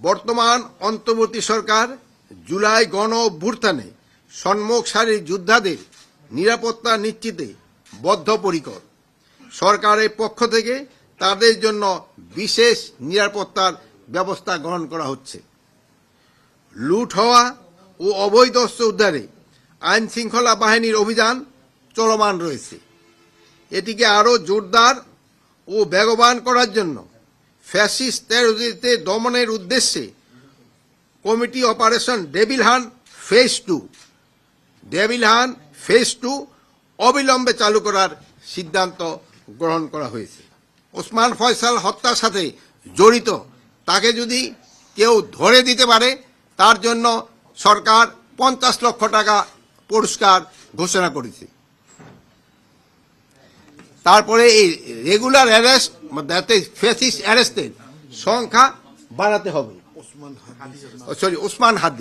বর্তমান অন্তর্বর্তী সরকার জুলাই গণ অভ্যুত্থানে সম্মুখ সারির যোদ্ধাদের নিরাপত্তা নিশ্চিতে বদ্ধপরিকর। সরকারের পক্ষ থেকে তাদের জন্য বিশেষ নিরাপত্তার ব্যবস্থা গ্রহণ করা হচ্ছে। লুট হওয়া ও অবৈধ অস্ত্র উদ্ধারে আইন শৃঙ্খলা বাহিনীর অভিযান চলমান রয়েছে। এটিকে আরও জোরদার ও বেগবান করার জন্য ফ্যাসিস্ট টেরোরিস্টে দমনের উদ্দেশ্যে কমিটি অপারেশন ডেভিল হান ফেজ 2 অবিলম্বে চালু করার সিদ্ধান্ত গ্রহণ করা হয়েছে। ওসমান ফয়সাল হত্যার সাথে জড়িত তাকে যদি কেউ ধরে দিতে পারে তার জন্য সরকার 50 লক্ষ টাকা পুরস্কার ঘোষণা করেছে। তারপরে এই রেগুলার অ্যারেস্ট ফেসিস অ্যারেস্টের সংখ্যা বাড়াতে হবে। ওসমান হাদি